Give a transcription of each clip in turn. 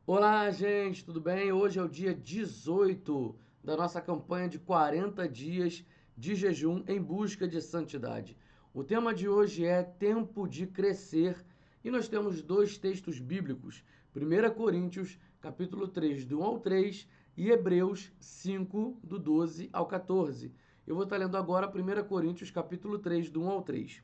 Olá, gente, tudo bem? Hoje é o dia 18 da nossa campanha de 40 dias de jejum em busca de santidade. O tema de hoje é tempo de crescer e nós temos dois textos bíblicos, 1 Coríntios, capítulo 3, do 1 ao 3 e Hebreus 5, do 12 ao 14. Eu vou estar lendo agora 1 Coríntios, capítulo 3, do 1 ao 3.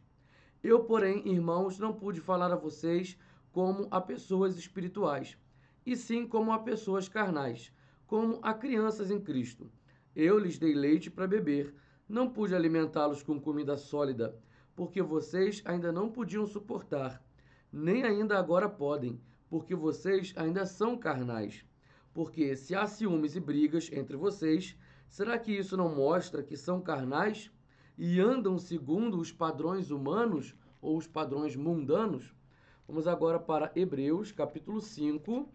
Eu, porém, irmãos, não pude falar a vocês como a pessoas espirituais, e sim como a pessoas carnais, como a crianças em Cristo. Eu lhes dei leite para beber, não pude alimentá-los com comida sólida, porque vocês ainda não podiam suportar, nem ainda agora podem, porque vocês ainda são carnais. Porque se há ciúmes e brigas entre vocês, será que isso não mostra que são carnais e andam segundo os padrões humanos ou os padrões mundanos? Vamos agora para Hebreus, capítulo 5,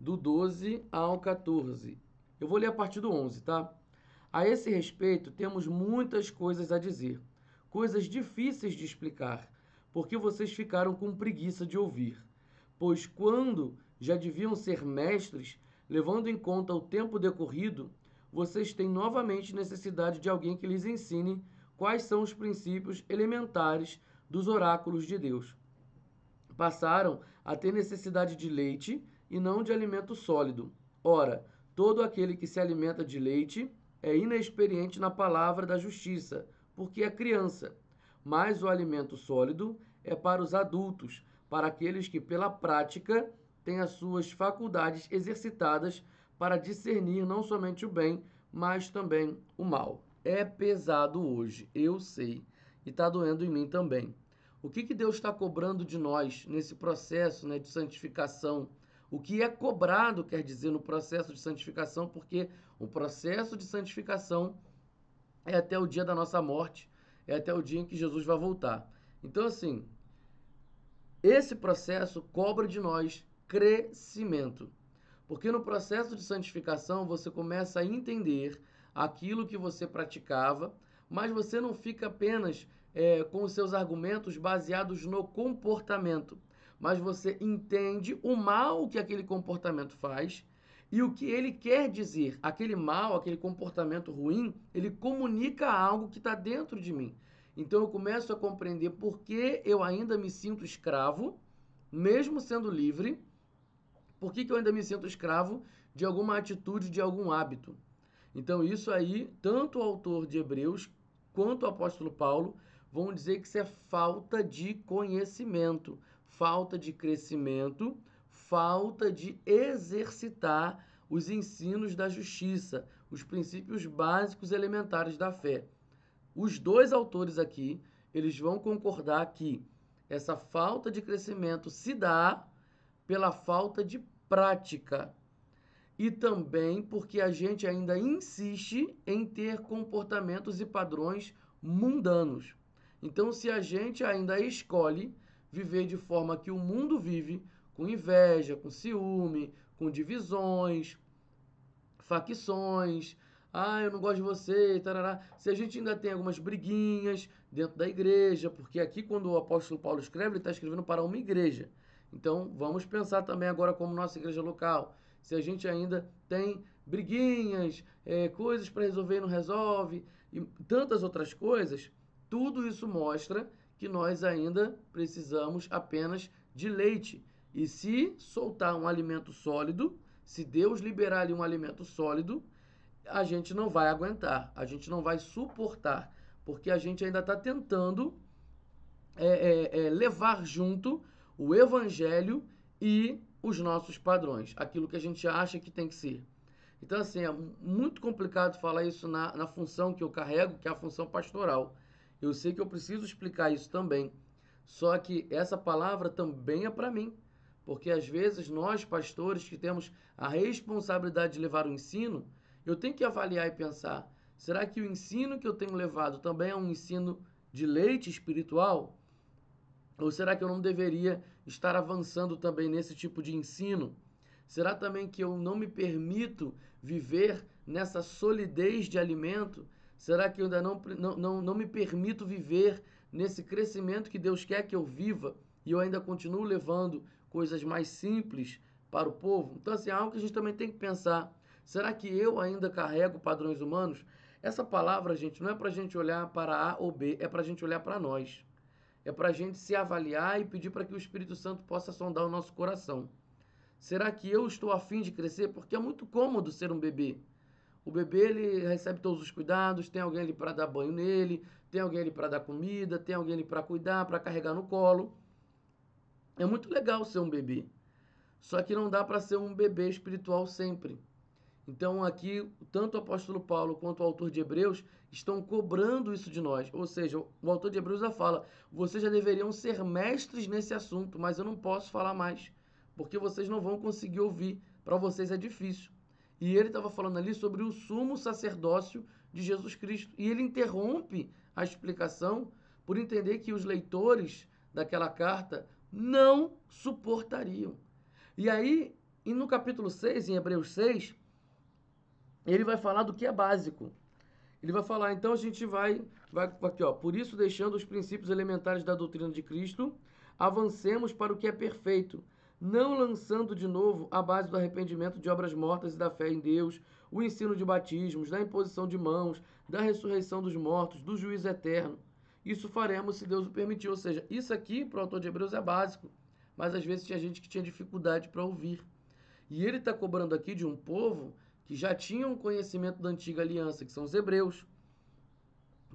do 12 ao 14. Eu vou ler a partir do 11, tá? A esse respeito, temos muitas coisas a dizer, coisas difíceis de explicar, porque vocês ficaram com preguiça de ouvir. Pois quando já deviam ser mestres, levando em conta o tempo decorrido, vocês têm novamente necessidade de alguém que lhes ensine quais são os princípios elementares dos oráculos de Deus. Passaram a ter necessidade de leite e não de alimento sólido. Ora, todo aquele que se alimenta de leite é inexperiente na palavra da justiça, porque é criança. Mas o alimento sólido é para os adultos, para aqueles que, pela prática, têm as suas faculdades exercitadas para discernir não somente o bem, mas também o mal. É pesado hoje, eu sei, e está doendo em mim também. O que Deus está cobrando de nós nesse processo, né, de santificação? O que é cobrado, quer dizer, no processo de santificação, porque o processo de santificação é até o dia da nossa morte, é até o dia em que Jesus vai voltar. Então, assim, esse processo cobra de nós crescimento. Porque no processo de santificação você começa a entender aquilo que você praticava, mas você não fica apenas com os seus argumentos baseados no comportamento, mas você entende o mal que aquele comportamento faz e o que ele quer dizer. Aquele mal, aquele comportamento ruim, ele comunica algo que está dentro de mim. Então eu começo a compreender por que eu ainda me sinto escravo, mesmo sendo livre. Por que eu ainda me sinto escravo de alguma atitude, de algum hábito? Então, isso aí, tanto o autor de Hebreus quanto o apóstolo Paulo vão dizer que isso é falta de conhecimento, falta de crescimento, falta de exercitar os ensinos da justiça, os princípios básicos elementares da fé. Os dois autores aqui, eles vão concordar que essa falta de crescimento se dá pela falta de prática e também porque a gente ainda insiste em ter comportamentos e padrões mundanos. Então, se a gente ainda escolhe viver de forma que o mundo vive, com inveja, com ciúme, com divisões, facções, eu não gosto de você, tarará. Se a gente ainda tem algumas briguinhas dentro da igreja, porque aqui quando o apóstolo Paulo escreve, ele está escrevendo para uma igreja. Então, vamos pensar também agora como nossa igreja local. Se a gente ainda tem briguinhas, coisas para resolver e não resolve, e tantas outras coisas, tudo isso mostra que nós ainda precisamos apenas de leite. E se soltar um alimento sólido, se Deus liberar ali um alimento sólido, a gente não vai aguentar, a gente não vai suportar, porque a gente ainda está tentando levar junto o evangelho e os nossos padrões, aquilo que a gente acha que tem que ser. Então, assim, é muito complicado falar isso na função que eu carrego, que é a função pastoral. Eu sei que eu preciso explicar isso também. Só que essa palavra também é para mim. Porque às vezes nós, pastores, que temos a responsabilidade de levar o ensino, eu tenho que avaliar e pensar: será que o ensino que eu tenho levado também é um ensino de leite espiritual? Ou será que eu não deveria estar avançando também nesse tipo de ensino? Será também que eu não me permito viver nessa solidez de alimento? Será que eu ainda não me permito viver nesse crescimento que Deus quer que eu viva e eu ainda continuo levando coisas mais simples para o povo. Então, assim, é algo que a gente também tem que pensar. Será que eu ainda carrego padrões humanos? Essa palavra, gente, não é para a gente olhar para A ou B, é para a gente olhar para nós. É para a gente se avaliar e pedir para que o Espírito Santo possa sondar o nosso coração. Será que eu estou afim de crescer? Porque é muito cômodo ser um bebê. O bebê, ele recebe todos os cuidados, tem alguém ali para dar banho nele, tem alguém ali para dar comida, tem alguém ali para cuidar, para carregar no colo. É muito legal ser um bebê. Só que não dá para ser um bebê espiritual sempre. Então aqui, tanto o apóstolo Paulo quanto o autor de Hebreus estão cobrando isso de nós. Ou seja, o autor de Hebreus já fala, vocês já deveriam ser mestres nesse assunto, mas eu não posso falar mais, porque vocês não vão conseguir ouvir, para vocês é difícil. E ele estava falando ali sobre o sumo sacerdócio de Jesus Cristo. E ele interrompe a explicação por entender que os leitores daquela carta não suportariam. E aí, e no capítulo 6, em Hebreus 6, ele vai falar do que é básico. Ele vai falar, então a gente vai aqui, ó. Por isso, deixando os princípios elementares da doutrina de Cristo, avancemos para o que é perfeito, não lançando de novo a base do arrependimento de obras mortas e da fé em Deus, o ensino de batismos, da imposição de mãos, da ressurreição dos mortos, do juízo eterno. Isso faremos se Deus o permitir. Ou seja, isso aqui para o autor de Hebreus é básico, mas às vezes tinha gente que tinha dificuldade para ouvir. E ele está cobrando aqui de um povo que já tinham conhecimento da antiga aliança, que são os hebreus,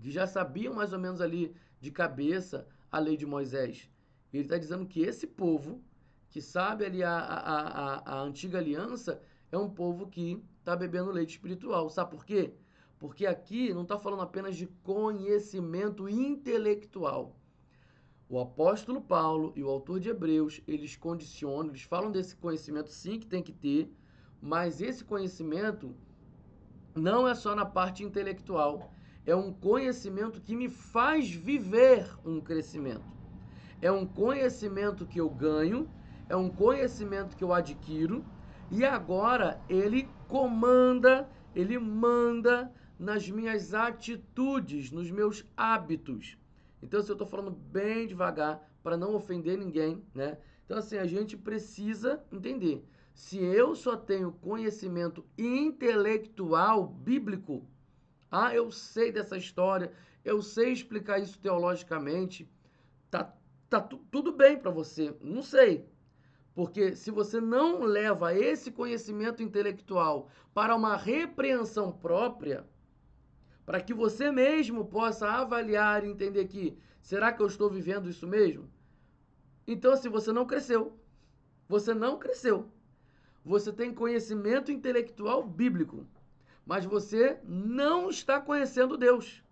que já sabiam mais ou menos ali de cabeça a lei de Moisés. Ele está dizendo que esse povo, que sabe ali a antiga aliança, é um povo que está bebendo leite espiritual. Sabe por quê? Porque aqui não está falando apenas de conhecimento intelectual. O apóstolo Paulo e o autor de Hebreus, eles condicionam, eles falam desse conhecimento sim que tem que ter, mas esse conhecimento não é só na parte intelectual. É um conhecimento que me faz viver um crescimento. É um conhecimento que eu ganho, é um conhecimento que eu adquiro, e agora ele comanda, ele manda nas minhas atitudes, nos meus hábitos. Então, se eu estou falando bem devagar, para não ofender ninguém, né? Então, assim, a gente precisa entender. Se eu só tenho conhecimento intelectual bíblico, eu sei dessa história, eu sei explicar isso teologicamente, tá tudo bem para você. Não sei. Porque se você não leva esse conhecimento intelectual para uma repreensão própria, para que você mesmo possa avaliar e entender que, será que eu estou vivendo isso mesmo? Então, assim, você não cresceu. Você não cresceu. Você tem conhecimento intelectual bíblico, mas você não está conhecendo Deus.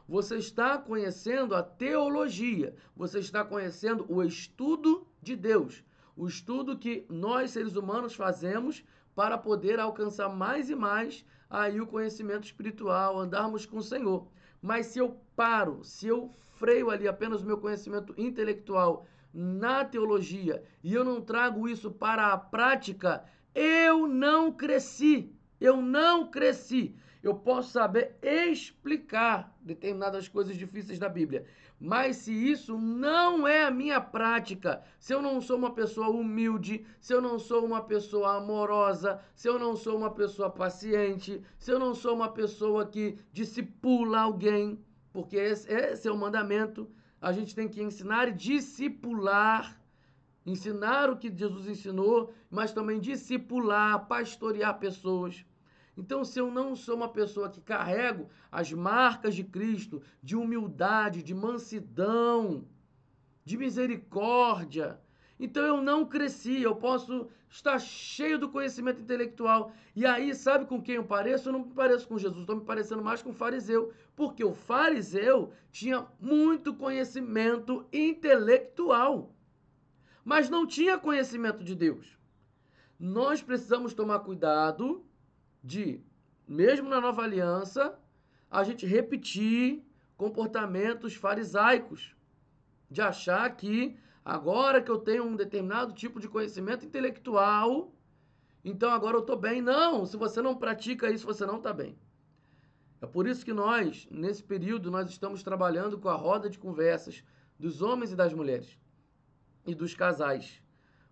Você está conhecendo a teologia. Você está conhecendo o estudo de Deus. O estudo que nós, seres humanos, fazemos para poder alcançar mais e mais aí o conhecimento espiritual, andarmos com o Senhor. Mas se eu paro, se eu freio ali apenas o meu conhecimento intelectual na teologia e eu não trago isso para a prática, eu não cresci. Eu não cresci. Eu posso saber explicar determinadas coisas difíceis da Bíblia. Mas se isso não é a minha prática, se eu não sou uma pessoa humilde, se eu não sou uma pessoa amorosa, se eu não sou uma pessoa paciente, se eu não sou uma pessoa que discipula alguém, porque esse é o mandamento, a gente tem que ensinar e discipular, ensinar o que Jesus ensinou, mas também discipular, pastorear pessoas. Então, se eu não sou uma pessoa que carrego as marcas de Cristo, de humildade, de mansidão, de misericórdia, então eu não cresci. Eu posso estar cheio do conhecimento intelectual. E aí, sabe com quem eu pareço? Eu não me pareço com Jesus, estou me parecendo mais com o fariseu. Porque o fariseu tinha muito conhecimento intelectual, mas não tinha conhecimento de Deus. Nós precisamos tomar cuidado de, mesmo na nova aliança, a gente repetir comportamentos farisaicos, de achar que agora que eu tenho um determinado tipo de conhecimento intelectual, então agora eu estou bem. Não, se você não pratica isso, você não está bem. É por isso que nós, nesse período, nós estamos trabalhando com a roda de conversas dos homens e das mulheres e dos casais.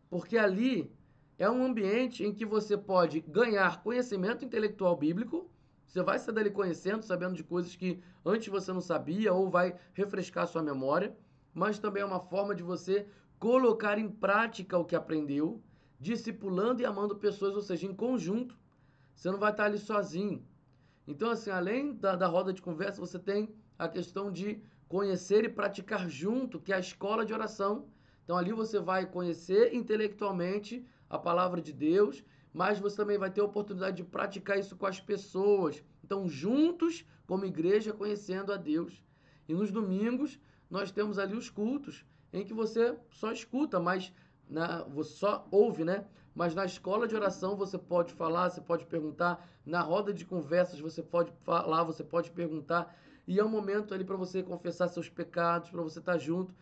Porque ali É um ambiente em que você pode ganhar conhecimento intelectual bíblico, você vai sair dali conhecendo, sabendo de coisas que antes você não sabia, ou vai refrescar sua memória, mas também é uma forma de você colocar em prática o que aprendeu, discipulando e amando pessoas, ou seja, em conjunto. Você não vai estar ali sozinho. Então, assim, além da roda de conversa, você tem a questão de conhecer e praticar junto, que é a escola de oração. Então, ali você vai conhecer intelectualmente a palavra de Deus, mas você também vai ter a oportunidade de praticar isso com as pessoas. Então, juntos, como igreja, conhecendo a Deus. E nos domingos, nós temos ali os cultos, em que você só escuta, mas você só ouve, né? Mas na escola de oração você pode falar, você pode perguntar. Na roda de conversas você pode falar, você pode perguntar. E é um momento ali para você confessar seus pecados, para você estar junto,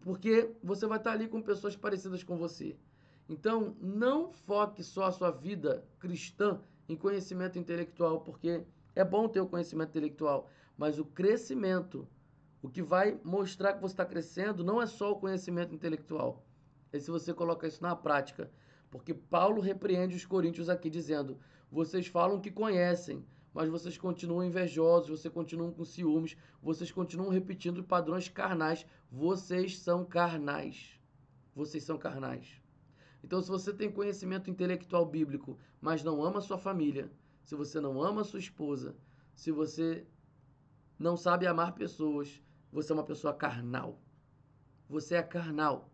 porque você vai estar ali com pessoas parecidas com você. Então, não foque só a sua vida cristã em conhecimento intelectual, porque é bom ter o conhecimento intelectual, mas o crescimento, o que vai mostrar que você está crescendo, não é só o conhecimento intelectual. É se você coloca isso na prática. Porque Paulo repreende os coríntios aqui dizendo: vocês falam que conhecem, mas vocês continuam invejosos, vocês continuam com ciúmes, vocês continuam repetindo padrões carnais. Vocês são carnais. Vocês são carnais. Então, se você tem conhecimento intelectual bíblico, mas não ama sua família, se você não ama sua esposa, se você não sabe amar pessoas, você é uma pessoa carnal. Você é carnal.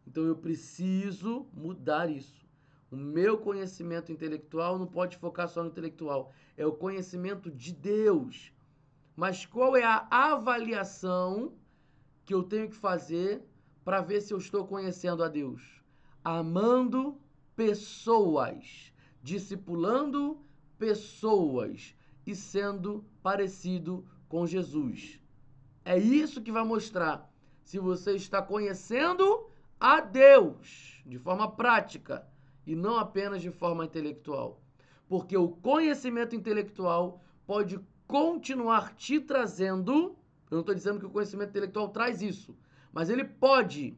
Então eu preciso mudar isso. O meu conhecimento intelectual não pode focar só no intelectual. É o conhecimento de Deus. Mas qual é a avaliação que eu tenho que fazer para ver se eu estou conhecendo a Deus? Amando pessoas, discipulando pessoas e sendo parecido com Jesus. É isso que vai mostrar se você está conhecendo a Deus de forma prática e não apenas de forma intelectual. Porque o conhecimento intelectual pode continuar te trazendo. Eu não estou dizendo que o conhecimento intelectual traz isso, mas ele pode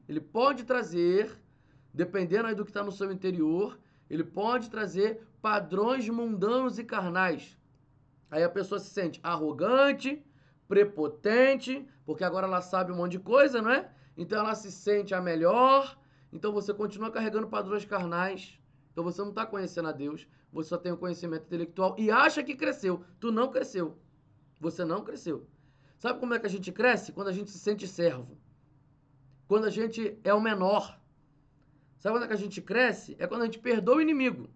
trazer, dependendo aí do que está no seu interior, ele pode trazer padrões mundanos e carnais. Aí a pessoa se sente arrogante, prepotente, porque agora ela sabe um monte de coisa, não é? Então ela se sente a melhor. Então você continua carregando padrões carnais. Então você não está conhecendo a Deus. Você só tem o conhecimento intelectual e acha que cresceu. Tu não cresceu. Você não cresceu. Sabe como é que a gente cresce? Quando a gente se sente servo. Quando a gente é o menor. Sabe quando é que a gente cresce? É quando a gente perdoa o inimigo.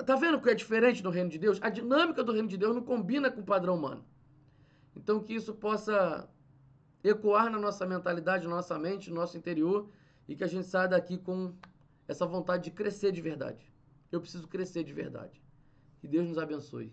Tá vendo que é diferente no reino de Deus? A dinâmica do reino de Deus não combina com o padrão humano. Então que isso possa ecoar na nossa mentalidade, na nossa mente, no nosso interior, e que a gente saia daqui com essa vontade de crescer de verdade. Eu preciso crescer de verdade. Que Deus nos abençoe.